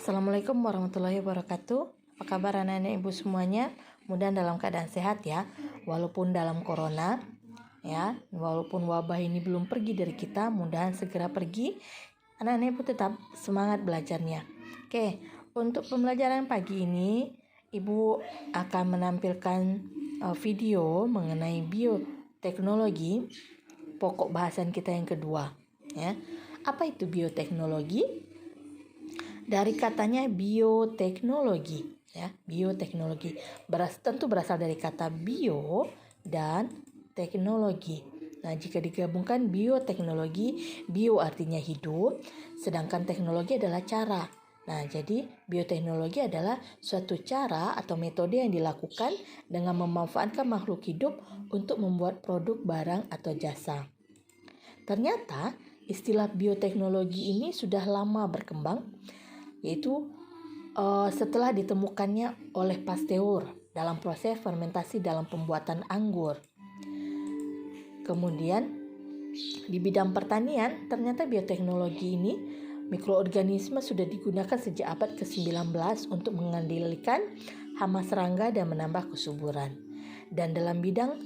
Assalamualaikum warahmatullahi wabarakatuh. Apa kabar anak-anak ibu semuanya? Mudah dalam keadaan sehat ya. Walaupun dalam corona ya, walaupun wabah ini belum pergi dari kita, mudahan segera pergi. Anak-anak ibu tetap semangat belajarnya. Oke, untuk pembelajaran pagi ini ibu akan menampilkan video mengenai bioteknologi, pokok bahasan kita yang kedua ya. Apa itu bioteknologi? Dari katanya bioteknologi ya, bioteknologi tentu berasal dari kata bio dan teknologi. Nah, jika digabungkan bioteknologi, bio artinya hidup, sedangkan teknologi adalah cara. Nah, jadi bioteknologi adalah suatu cara atau metode yang dilakukan dengan memanfaatkan makhluk hidup untuk membuat produk, barang, atau jasa. Ternyata istilah bioteknologi ini sudah lama berkembang, yaitu setelah ditemukannya oleh Pasteur dalam proses fermentasi dalam pembuatan anggur. Kemudian di bidang pertanian, ternyata bioteknologi ini mikroorganisme sudah digunakan sejak abad ke-19 untuk mengendalikan hama serangga dan menambah kesuburan. Dan dalam bidang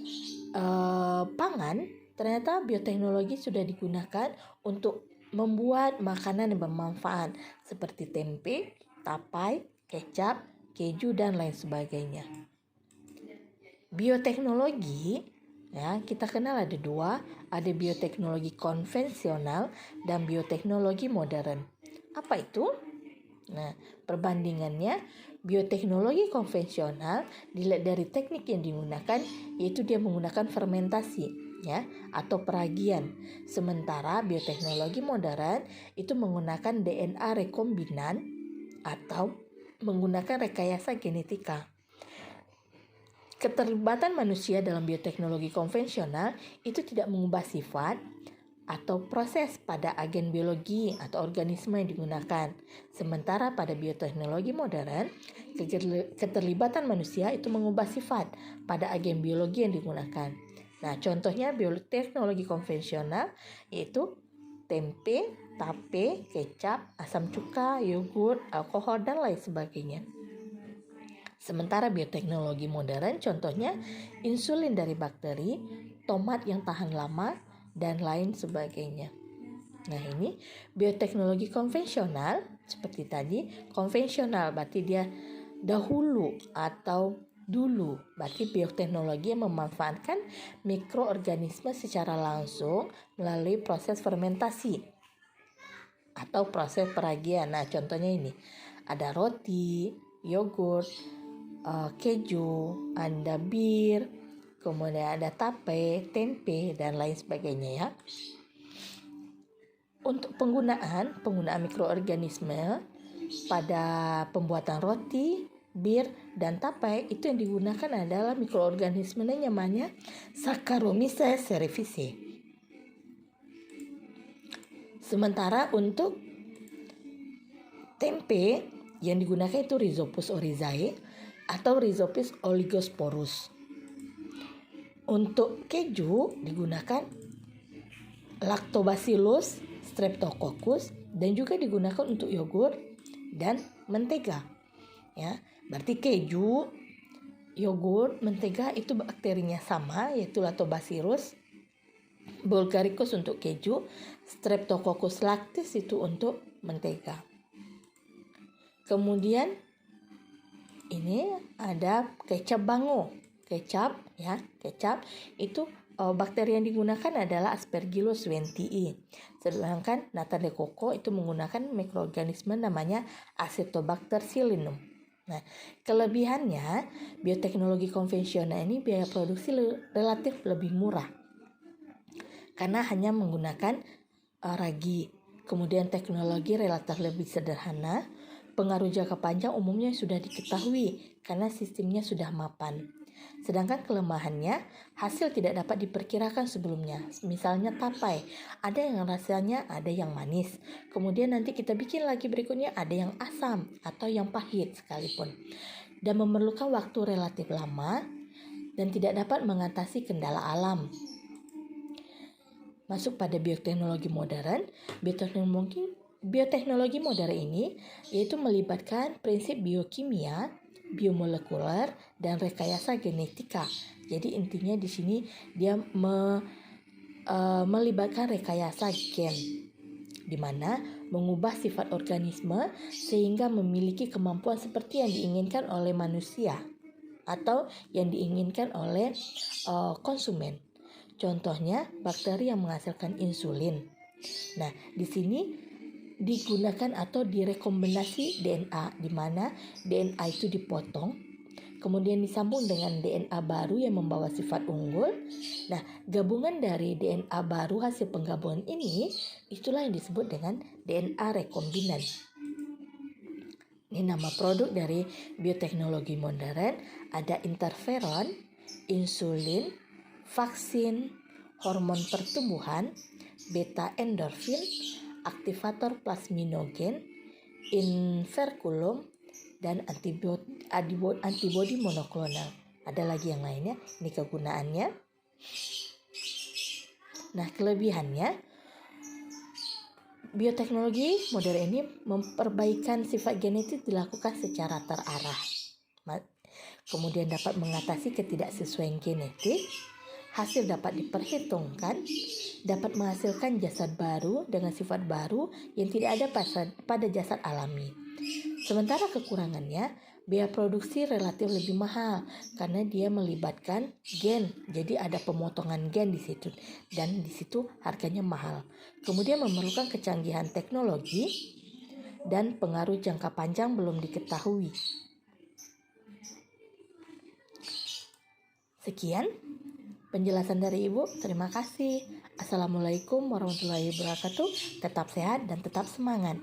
pangan, ternyata bioteknologi sudah digunakan untuk membuat makanan yang bermanfaat seperti tempe, tapai, kecap, keju, dan lain sebagainya. Bioteknologi ya, kita kenal ada dua, ada bioteknologi konvensional dan bioteknologi modern. Apa itu? Nah, perbandingannya, bioteknologi konvensional dilihat dari teknik yang digunakan, yaitu dia menggunakan fermentasi ya atau peragian. Sementara bioteknologi modern itu menggunakan DNA rekombinan atau menggunakan rekayasa genetika. Keterlibatan manusia dalam bioteknologi konvensional itu tidak mengubah sifat atau proses pada agen biologi atau organisme yang digunakan. Sementara pada bioteknologi modern, keterlibatan manusia itu mengubah sifat pada agen biologi yang digunakan. Nah, contohnya bioteknologi konvensional yaitu tempe, tape, kecap, asam cuka, yogurt, alkohol, dan lain sebagainya. Sementara bioteknologi modern contohnya insulin dari bakteri, tomat yang tahan lama, dan lain sebagainya. Nah, ini bioteknologi konvensional seperti tadi. Konvensional berarti dia dahulu atau dulu, berarti bioteknologi yang memanfaatkan mikroorganisme secara langsung melalui proses fermentasi atau proses peragian. Nah, contohnya ini ada roti, yogurt, keju, ada bir, kemudian ada tape, tempe, dan lain sebagainya ya. Untuk penggunaan mikroorganisme pada pembuatan roti, bir, dan tapai, itu yang digunakan adalah mikroorganisme yang namanya Saccharomyces cerevisiae. Sementara untuk tempe yang digunakan itu Rhizopus oryzae atau Rhizopus oligosporus. Untuk keju digunakan Lactobacillus streptococcus dan juga digunakan untuk yogurt dan mentega. Ya, berarti keju, yogurt, mentega itu bakterinya sama, yaitu Lactobacillus bulgaricus untuk keju, Streptococcus lactis itu untuk mentega. Kemudian ini ada kecap bango. Kecap itu bakteri yang digunakan adalah Aspergillus wentii. Sedangkan nata de coco itu menggunakan mikroorganisme namanya Acetobacter psilynum. Nah, kelebihannya bioteknologi konvensional ini biaya produksi relatif lebih murah karena hanya menggunakan ragi. Kemudian teknologi relatif lebih sederhana. Pengaruh jangka panjang umumnya sudah diketahui karena sistemnya sudah mapan. Sedangkan kelemahannya, hasil tidak dapat diperkirakan sebelumnya. Misalnya tapai, ada yang rasanya, ada yang manis. Kemudian nanti kita bikin lagi berikutnya, ada yang asam atau yang pahit sekalipun. Dan memerlukan waktu relatif lama dan tidak dapat mengatasi kendala alam. Masuk pada bioteknologi modern, Bioteknologi modern ini yaitu melibatkan prinsip biokimia, biomolekuler, dan rekayasa genetika. Jadi intinya di sini dia melibatkan rekayasa gen, di mana mengubah sifat organisme sehingga memiliki kemampuan seperti yang diinginkan oleh manusia atau yang diinginkan oleh konsumen. Contohnya bakteri yang menghasilkan insulin. Nah, di sini digunakan atau direkomendasi DNA, di mana DNA itu dipotong, kemudian disambung dengan DNA baru yang membawa sifat unggul. Nah, gabungan dari DNA baru hasil penggabungan ini, itulah yang disebut dengan DNA rekombinan. Ini nama produk dari bioteknologi modern, ada interferon, insulin, vaksin, hormon pertumbuhan, beta endorfin, aktivator plasminogen, inverculum, dan antibodi monoklonal. Ada lagi yang lainnya, ini kegunaannya. Nah, kelebihannya, bioteknologi modern ini memperbaikan sifat genetik dilakukan secara terarah. Kemudian dapat mengatasi ketidaksesuaian genetik, hasil dapat diperhitungkan, dapat menghasilkan jasad baru dengan sifat baru yang tidak ada pada jasad alami. Sementara kekurangannya, biaya produksi relatif lebih mahal karena dia melibatkan gen. Jadi ada pemotongan gen di situ dan di situ harganya mahal. Kemudian memerlukan kecanggihan teknologi dan pengaruh jangka panjang belum diketahui. Sekian penjelasan dari Ibu. Terima kasih. Assalamualaikum warahmatullahi wabarakatuh. Tetap sehat dan tetap semangat.